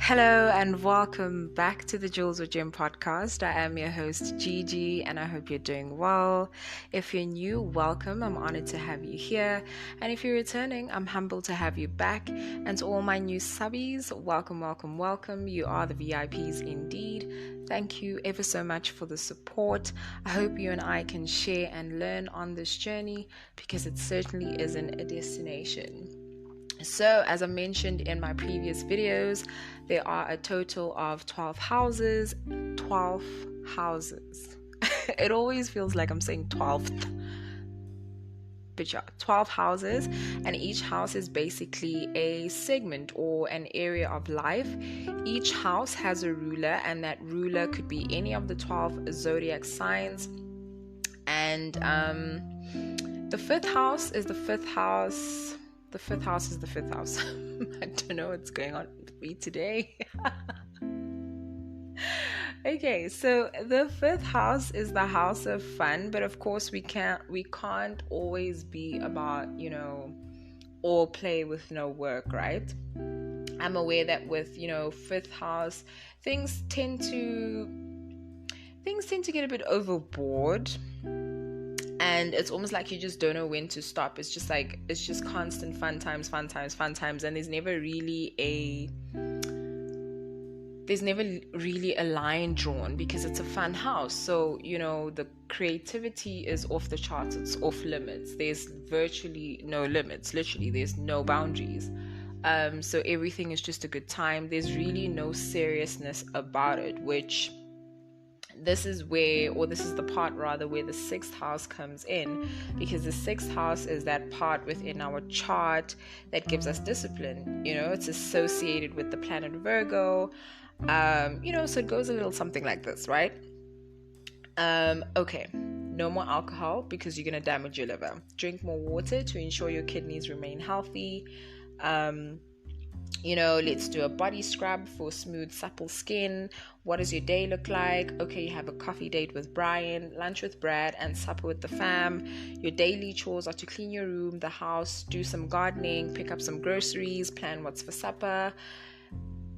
Hello and welcome back to the Jules with Jim podcast. I am your host GiGi and I hope you're doing well. If you're new, welcome. I'm honored to have you here. And if you're returning, I'm humbled to have you back. And to all my new subbies, welcome, welcome, welcome. You are the VIPs indeed. Thank you ever so much for the support. I hope you and I can share and learn on this journey because it certainly isn't a destination. So, as I mentioned in my previous videos, there are a total of 12 houses. 12 houses. It always feels like I'm saying 12th. But yeah, 12 houses, and each house is basically a segment or an area of life. Each house has a ruler, and that ruler could be any of the 12 zodiac signs. And the fifth house is the fifth house. The fifth house is the fifth house. I don't know what's going on with me today. Okay, so the fifth house is the house of fun, but of course we can't always be about, all play with no work, right? I'm aware that with, fifth house, things tend to get a bit overboard. And it's almost like you just don't know when to stop. It's just constant fun times. And there's never really a line drawn because it's a fun house. So, the creativity is off the charts. It's off limits. There's virtually no limits. Literally, there's no boundaries. So everything is just a good time. There's really no seriousness about it, which... this is the part rather where the sixth house comes in, because the sixth house is that part within our chart that gives us discipline. It's associated with the planet Virgo. So it goes a little something like this, right? Okay, no more alcohol because you're going to damage your liver. Drink more water to ensure your kidneys remain healthy. Let's do a body scrub for smooth, supple skin. What does your day look like? Okay, you have a coffee date with Brian, lunch with Brad, and supper with the fam. Your daily chores are to clean your room, the house, do some gardening, pick up some groceries, plan what's for supper.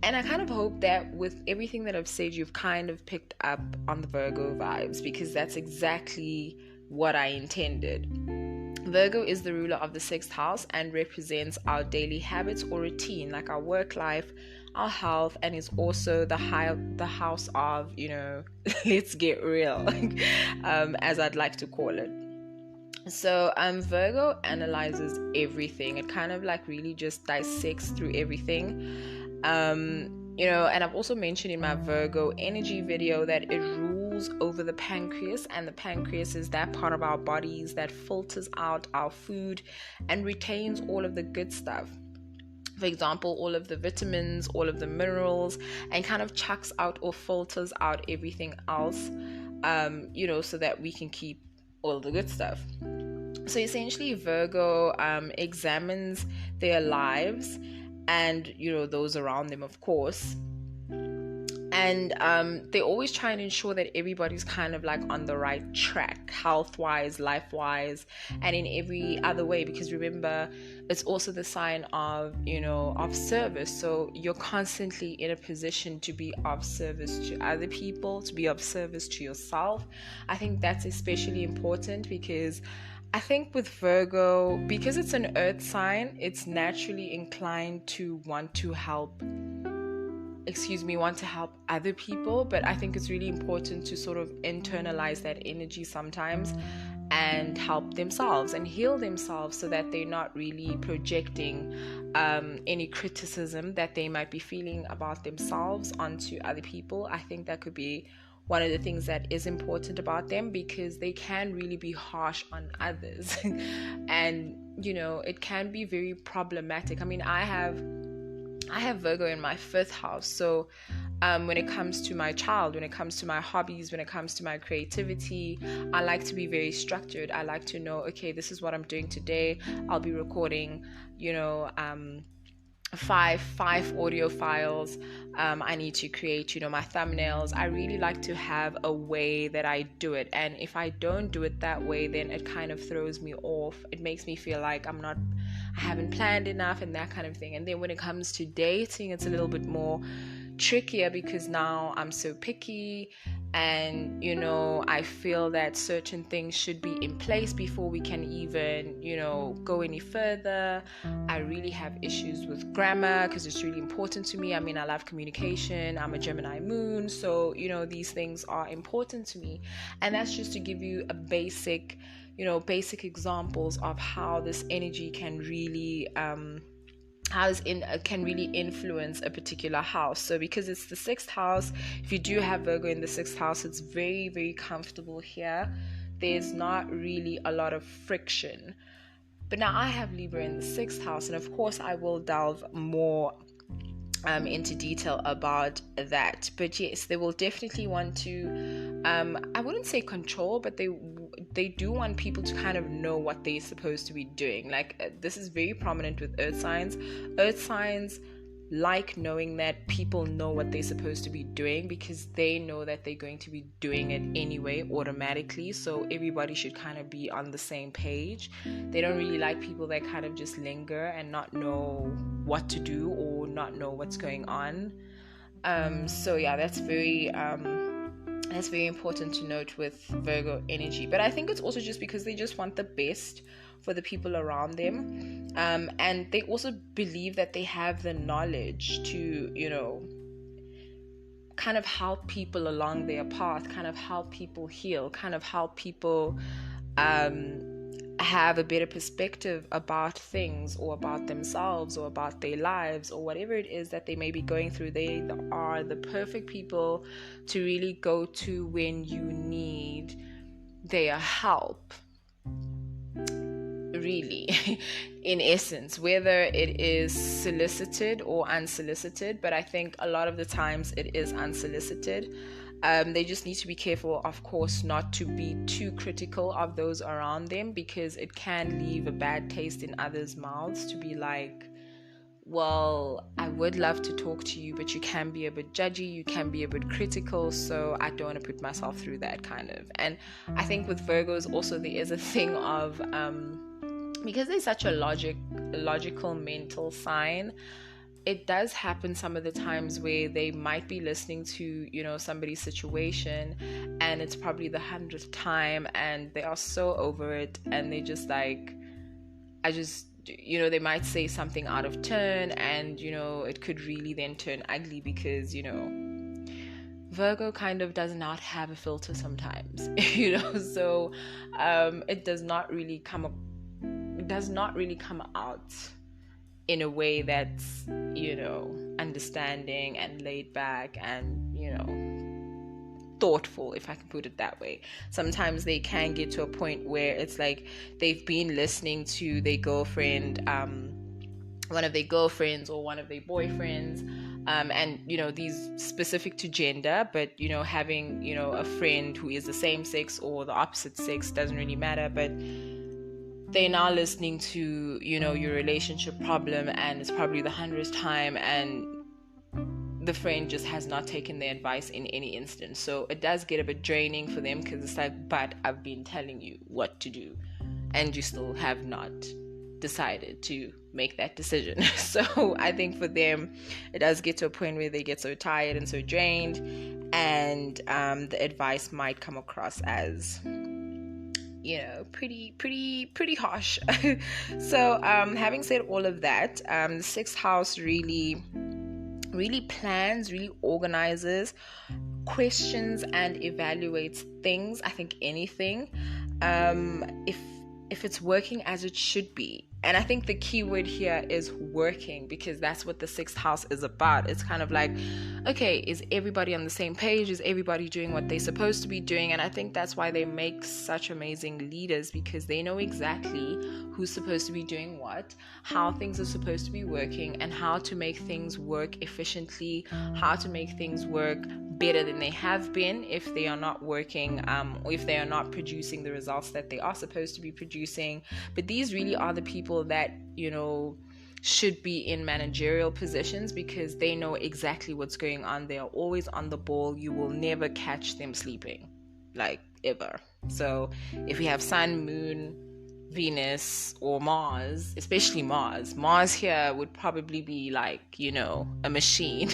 And I kind of hope that with everything that I've said, you've kind of picked up on the Virgo vibes, because that's exactly what I intended. Virgo is the ruler of the sixth house and represents our daily habits or routine, like our work life, our health, and is also the house of, let's get real, as I'd like to call it. So Virgo analyzes everything. It kind of really just dissects through everything. And I've also mentioned in my Virgo energy video that it rules over the pancreas, and the pancreas is that part of our bodies that filters out our food and retains all of the good stuff. For example, all of the vitamins, all of the minerals, and kind of chucks out or filters out everything else, so that we can keep all the good stuff. So essentially, Virgo examines their lives and those around them, of course, and they always try and ensure that everybody's kind of on the right track, health-wise, life-wise, and in every other way, because remember, it's also the sign of of service. So you're constantly in a position to be of service to other people, to be of service to yourself. I think that's especially important, because I think with Virgo, because it's an earth sign, it's naturally inclined to want to help other people. But I think it's really important to sort of internalize that energy sometimes and help themselves and heal themselves, so that they're not really projecting any criticism that they might be feeling about themselves onto other people. I think that could be one of the things that is important about them, because they can really be harsh on others. And, it can be very problematic. I mean, I have Virgo in my fifth house. So when it comes to my child, when it comes to my hobbies, when it comes to my creativity, I like to be very structured. I like to know, okay, this is what I'm doing today. I'll be recording, five audio files. I need to create my thumbnails. I really like to have a way that I do it, and if I don't do it that way, then it kind of throws me off. It makes me feel like I haven't planned enough and that kind of thing. And then when it comes to dating, it's a little bit more trickier because now I'm so picky, and I feel that certain things should be in place before we can even go any further. I really have issues with grammar because it's really important to me. I mean, I love communication. I'm a Gemini moon, so these things are important to me. And that's just to give you a basic examples of how this energy can really can really influence a particular house. So because it's the 6th house, if you do have Virgo in the 6th house, it's very, very comfortable here. There's not really a lot of friction. But now I have Libra in the 6th house, and of course I will delve more into detail about that. But yes, they will definitely want to I wouldn't say control, but they do want people to kind of know what they're supposed to be doing. Like this is very prominent with earth signs. Earth signs like knowing that people know what they're supposed to be doing, because they know that they're going to be doing it anyway automatically. So everybody should kind of be on the same page. They don't really like people that kind of just linger and not know what to do or not know what's going on. So yeah, that's very important to note with Virgo energy. But I think it's also just because they just want the best for the people around them, and they also believe that they have the knowledge to kind of help people along their path, kind of help people heal, kind of help people have a better perspective about things or about themselves or about their lives or whatever it is that they may be going through. They are the perfect people to really go to when you need their help, really, in essence, whether it is solicited or unsolicited. But I think a lot of the times it is unsolicited. They just need to be careful, of course, not to be too critical of those around them, because it can leave a bad taste in others' mouths to be like, well, I would love to talk to you, but you can be a bit judgy, you can be a bit critical, so I don't want to put myself through that kind of. And I think with Virgos also there is a thing of because they're such a logical mental sign, it does happen some of the times where they might be listening to somebody's situation, and it's probably the 100th time and they are so over it, and they just like, they might say something out of turn, and it could really then turn ugly, because Virgo kind of does not have a filter sometimes. So it does not really come out in a way that's understanding and laid back and thoughtful, if I can put it that way. Sometimes they can get to a point where it's like they've been listening to their girlfriend, one of their girlfriends or one of their boyfriends, and these specific to gender, but having a friend who is the same sex or the opposite sex, doesn't really matter, but they're now listening to your relationship problem, and it's probably the 100th time, and the friend just has not taken their advice in any instance. So it does get a bit draining for them, because it's like, but I've been telling you what to do and you still have not decided to make that decision. So I think for them it does get to a point where they get so tired and so drained, and the advice might come across as pretty harsh. So having said all of that, the 6th house really plans, really organizes, questions and evaluates things. I think anything, if it's working as it should be. And I think the key word here is working, because that's what the 6th house is about. It's kind of like, okay, is everybody on the same page? Is everybody doing what they're supposed to be doing? And I think that's why they make such amazing leaders, because they know exactly who's supposed to be doing what, how things are supposed to be working, and how to make things work efficiently, how to make things work better than they have been if they are not working, or if they are not producing the results that they are supposed to be producing. But these really are the people that should be in managerial positions, because they know exactly what's going on. They are always on the ball. You will never catch them sleeping, like, ever. So if we have sun, moon, Venus or Mars, especially Mars here would probably be like, a machine.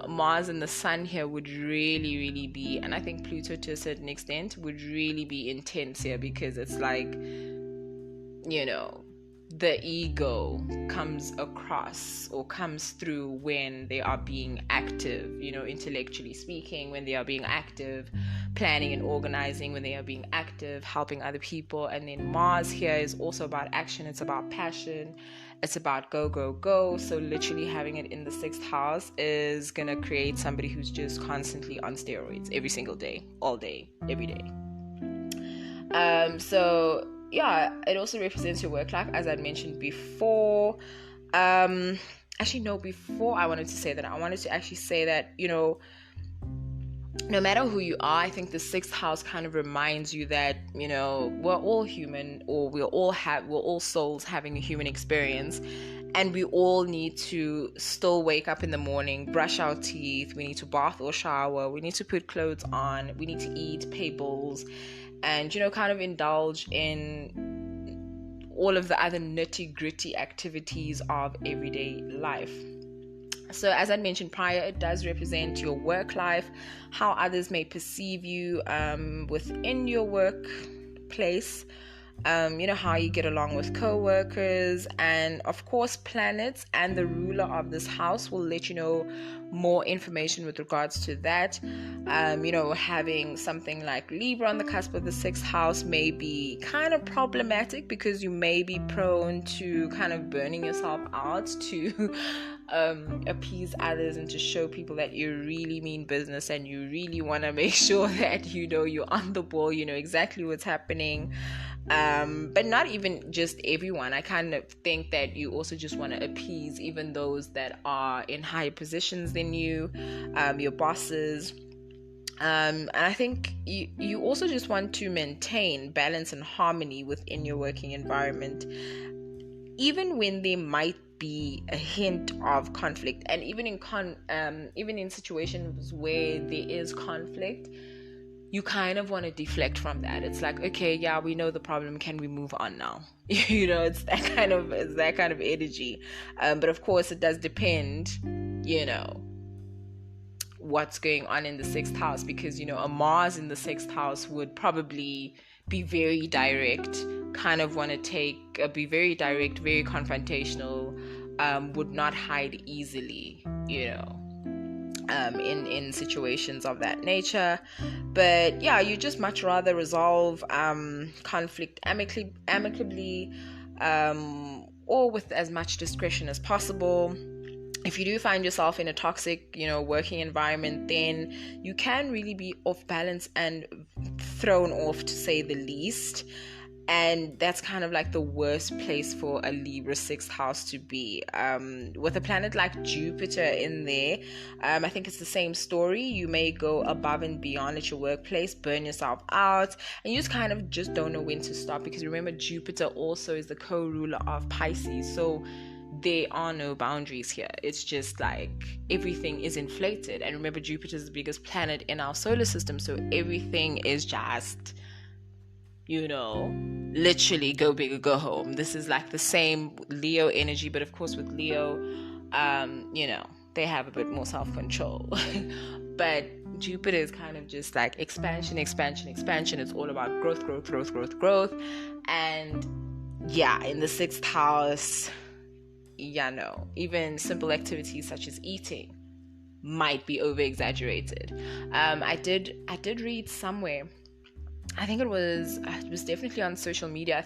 Mars and the sun here would really be, and I think Pluto to a certain extent would really be intense here, because it's like, the ego comes across or comes through when they are being active, intellectually speaking, when they are being active, planning and organizing, when they are being active, helping other people. And then Mars here is also about action. It's about passion. It's about go. So literally having it in the 6th house is going to create somebody who's just constantly on steroids every single day, all day, every day. So yeah, it also represents your work life, as I mentioned before. Actually, no, before I wanted to say that, I wanted to actually say that, no matter who you are, I think the 6th house kind of reminds you that, we're all human, or we're all souls having a human experience, and we all need to still wake up in the morning, brush our teeth, we need to bath or shower, we need to put clothes on, we need to eat, pay bills, and kind of indulge in all of the other nitty-gritty activities of everyday life. So as I mentioned prior, it does represent your work life, how others may perceive you within your workplace, how you get along with co-workers, and of course planets and the ruler of this house will let you know more information with regards to that. Having something like Libra on the cusp of the 6th house may be kind of problematic, because you may be prone to kind of burning yourself out to appease others and to show people that you really mean business, and you really want to make sure that you're on the ball, exactly what's happening. But not even just everyone. I kind of think that you also just want to appease even those that are in higher positions than you, your bosses. And I think you also just want to maintain balance and harmony within your working environment, even when there might be a hint of conflict, and even in situations where there is conflict, you kind of want to deflect from that. It's like, okay, yeah, we know the problem, can we move on now? It's that kind of energy. But of course it does depend, what's going on in the 6th house, because a Mars in the 6th house would probably be very direct, kind of want to be very direct, very confrontational, would not hide easily, in situations of that nature. But yeah, you just much rather resolve conflict amicably, or with as much discretion as possible. If you do find yourself in a toxic, working environment, then you can really be off balance and thrown off, to say the least. And that's kind of like the worst place for a Libra 6th house to be. With a planet like Jupiter in there, I think it's the same story. You may go above and beyond at your workplace, burn yourself out, and you just don't know when to stop, because remember, Jupiter also is the co-ruler of Pisces. So there are no boundaries here. It's just like everything is inflated. And remember, Jupiter is the biggest planet in our solar system, so everything is just, literally go big or go home. This is like the same Leo energy, but of course with Leo, they have a bit more self-control. But Jupiter is kind of just like expansion. It's all about growth. And yeah, in the 6th house, even simple activities such as eating might be over exaggerated. I did read somewhere, I think it was definitely on social media,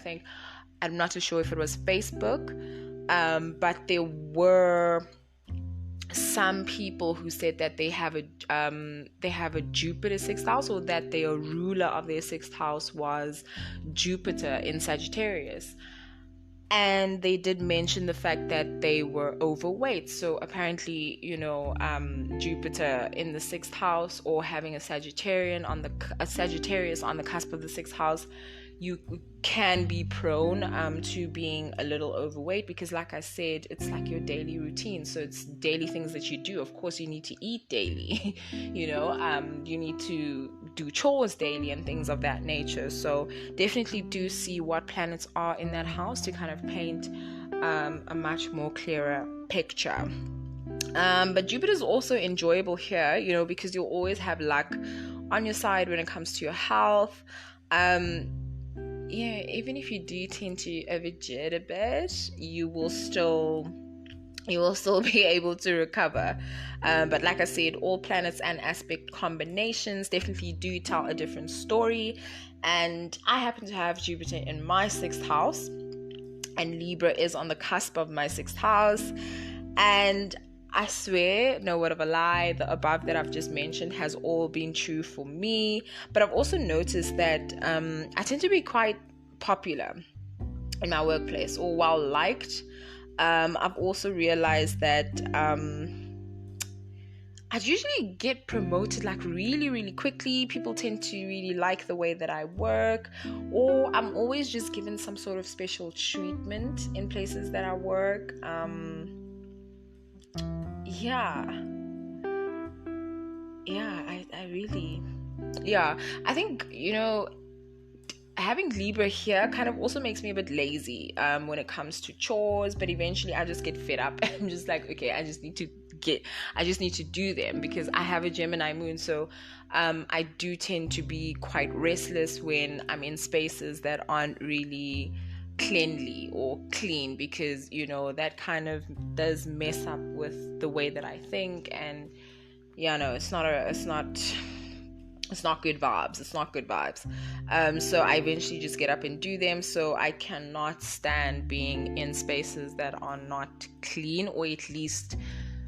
I'm not too sure if it was Facebook, but there were some people who said that they have a Jupiter 6th house, or that their ruler of their 6th house was Jupiter in Sagittarius. And they did mention the fact that they were overweight. So apparently, Jupiter in the 6th house, or having a Sagittarius on the cusp of the 6th house, you can be prone to being a little overweight, because like I said, it's like your daily routine. So it's daily things that you do. Of course, you need to eat daily. You need to do chores daily and things of that nature. So definitely do see what planets are in that house to kind of paint a much more clearer picture. But Jupiter is also enjoyable here, you know, because you'll always have luck on your side when it comes to your health. Even if you do tend to overjet a bit, you will still be able to recover. But like I said, all planets and aspect combinations definitely do tell a different story. And I happen to have Jupiter in my 6th house, and Libra is on the cusp of my 6th house. And I swear, no word of a lie, the above that I've just mentioned has all been true for me. But I've also noticed that I tend to be quite popular in my workplace, or well liked. I've also realized that I usually get promoted like really, really quickly. People tend to really like the way that I work, or I'm always just given some sort of special treatment in places that I work. I think, you know, having Libra here kind of also makes me a bit lazy when it comes to chores, but eventually I just get fed up. I'm just like, okay, I just need to do them, because I have a Gemini moon. So I do tend to be quite restless when I'm in spaces that aren't really cleanly or clean, because, you know, that kind of does mess up with the way that I think. And it's not good vibes. So I eventually just get up and do them. So I cannot stand being in spaces that are not clean, or at least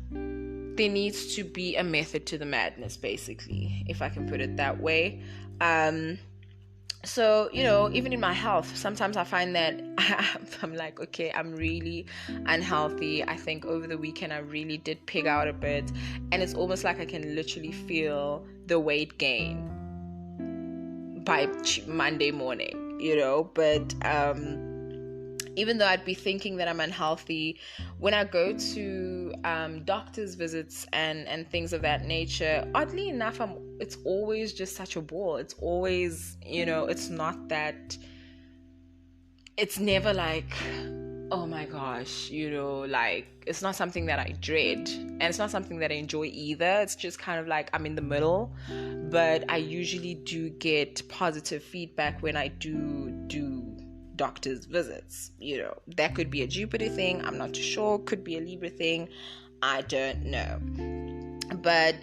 there needs to be a method to the madness, basically, if I can put it that way. So, you know, even in my health, sometimes I find that I'm like, okay, I'm really unhealthy. I think over the weekend I really did pig out a bit, and it's almost like I can literally feel the weight gain by Monday morning, you know. But even though I'd be thinking that I'm unhealthy, when I go to doctor's visits and things of that nature, oddly enough, it's always just such a ball. It's always, you know, it's never like, oh my gosh, you know, like, it's not something that I dread, and it's not something that I enjoy either. It's just kind of like I'm in the middle. But I usually do get positive feedback when I do doctor's visits. You know, that could be a Jupiter thing, I'm not too sure. Could be a Libra thing, I don't know. But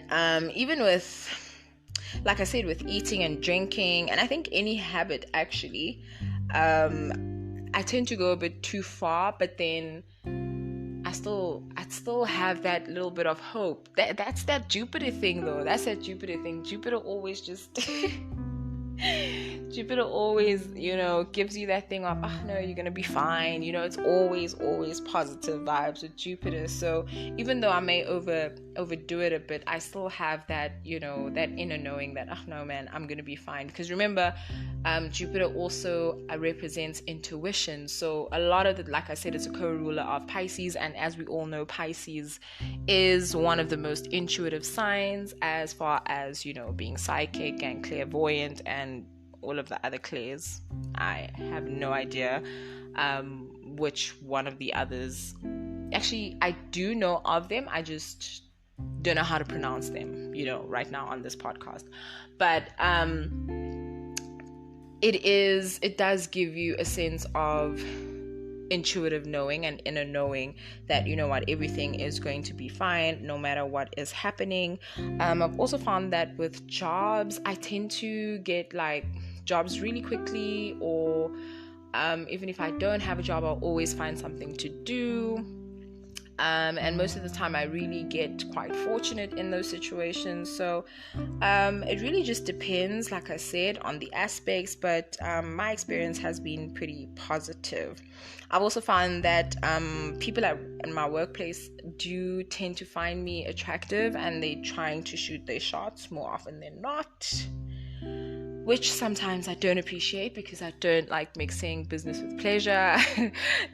even with, like I said, with eating and drinking, and I think any habit actually, I tend to go a bit too far, but then I still have that little bit of hope. That's that Jupiter thing, though. Jupiter always just Jupiter always, you know, gives you that thing of, oh no, you're gonna be fine. You know, it's always positive vibes with Jupiter. So even though I may overdo it a bit, I still have that, you know, that inner knowing that, oh no, man, I'm gonna be fine. Because remember, Jupiter also represents intuition. So a lot of it, like I said, it's a co-ruler of Pisces, and as we all know, Pisces is one of the most intuitive signs as far as, you know, being psychic and clairvoyant and all of the other clairs. I have no idea which one of the others. Actually, I do know of them, I just don't know how to pronounce them, you know, right now on this podcast. But it does give you a sense of intuitive knowing and inner knowing that, you know what, everything is going to be fine no matter what is happening. I've also found that with jobs, I tend to get like jobs really quickly, or even if I don't have a job, I'll always find something to do. And most of the time I really get quite fortunate in those situations. So it really just depends, like I said, on the aspects, but my experience has been pretty positive. I've also found that people in my workplace do tend to find me attractive, and they're trying to shoot their shots more often than not, which sometimes I don't appreciate because I don't like mixing business with pleasure.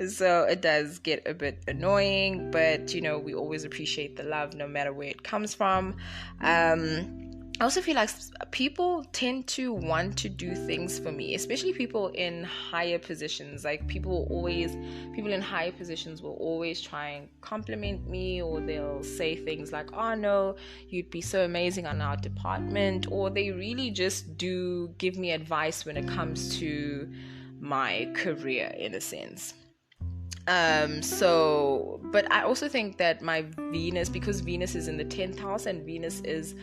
So it does get a bit annoying, but you know, we always appreciate the love no matter where it comes from. I also feel like people tend to want to do things for me, especially people in higher positions. Like people in higher positions will always try and compliment me, or they'll say things like, oh no, you'd be so amazing on our department, or they really just do give me advice when it comes to my career, in a sense. But I also think that my Venus, because Venus is in the 10th house and Venus is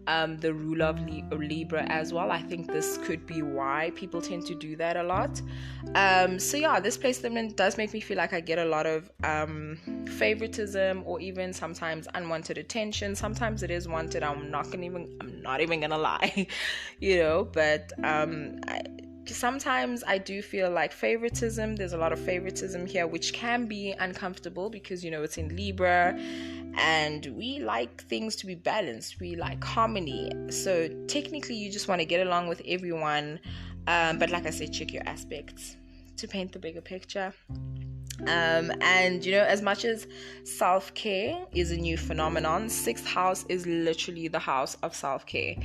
the ruler of Libra as well, I think this could be why people tend to do that a lot. So yeah, this placement does make me feel like I get a lot of favoritism, or even sometimes unwanted attention. Sometimes it is wanted. I'm not even gonna lie, but sometimes I do feel like favoritism. There's a lot of favoritism here, which can be uncomfortable because, it's in Libra and we like things to be balanced. We like harmony. So technically you just want to get along with everyone. But like I said, check your aspects to paint the bigger picture. And as much as self-care is a new phenomenon, 6th house is literally the house of self-care.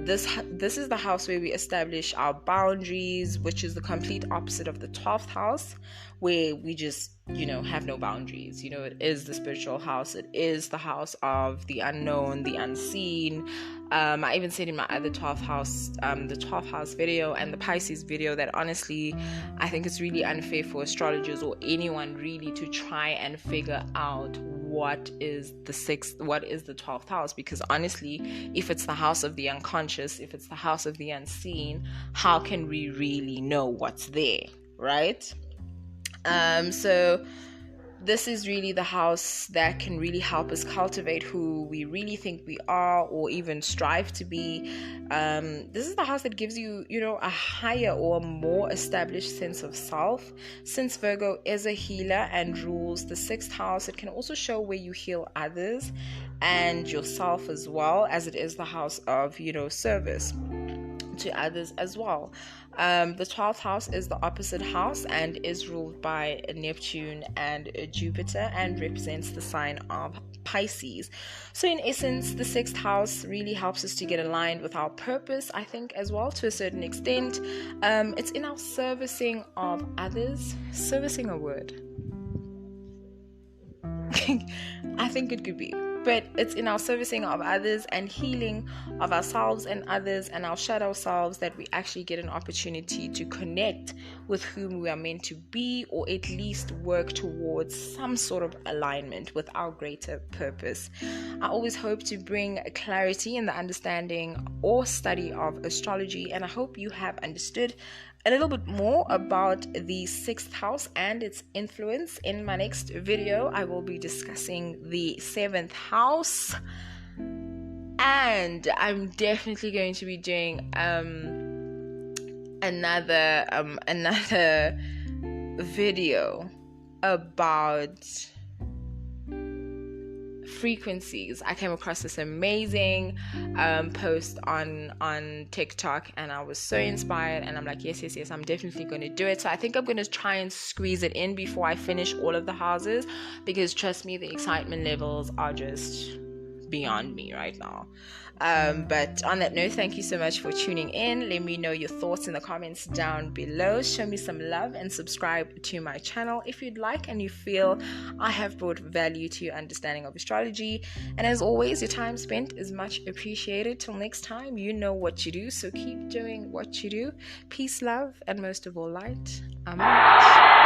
This is the house where we establish our boundaries, which is the complete opposite of the 12th house, where we just have no boundaries. It is the spiritual house. It is the house of the unknown, the unseen. I even said in my other 12th house, the 12th house video and the Pisces video, that honestly I think it's really unfair for astrologers or anyone really to try and figure out what is the 12th house, because honestly, if it's the house of the unconscious, if it's the house of the unseen, how can we really know what's there, right? So this is really the house that can really help us cultivate who we really think we are, or even strive to be. This is the house that gives you, a higher or more established sense of self. Since Virgo is a healer and rules the 6th house, it can also show where you heal others and yourself, as well as it is the house of, service to others as well. The 12th house is the opposite house and is ruled by Neptune and Jupiter and represents the sign of Pisces. So in essence, the 6th house really helps us to get aligned with our purpose, I think, as well, to a certain extent. It's in our servicing of others. Servicing a word? I think it could be. But it's in our servicing of others and healing of ourselves and others and our shadow selves that we actually get an opportunity to connect with whom we are meant to be, or at least work towards some sort of alignment with our greater purpose. I always hope to bring clarity in the understanding or study of astrology, and I hope you have understood a little bit more about the 6th house and its influence. In my next video, I will be discussing the 7th house, and I'm definitely going to be doing another video about frequencies. I came across this amazing post on TikTok, and I was so inspired, and I'm like, yes, I'm definitely going to do it. So I think I'm going to try and squeeze it in before I finish all of the houses, because trust me, the excitement levels are just beyond me right now. But on that note, thank you so much for tuning in. Let me know your thoughts in the comments down below. Show me some love and subscribe to my channel if you'd like and you feel I have brought value to your understanding of astrology. And as always, your time spent is much appreciated. Till next time, you know what you do, so keep doing what you do. Peace, love, and most of all, light. I'm out.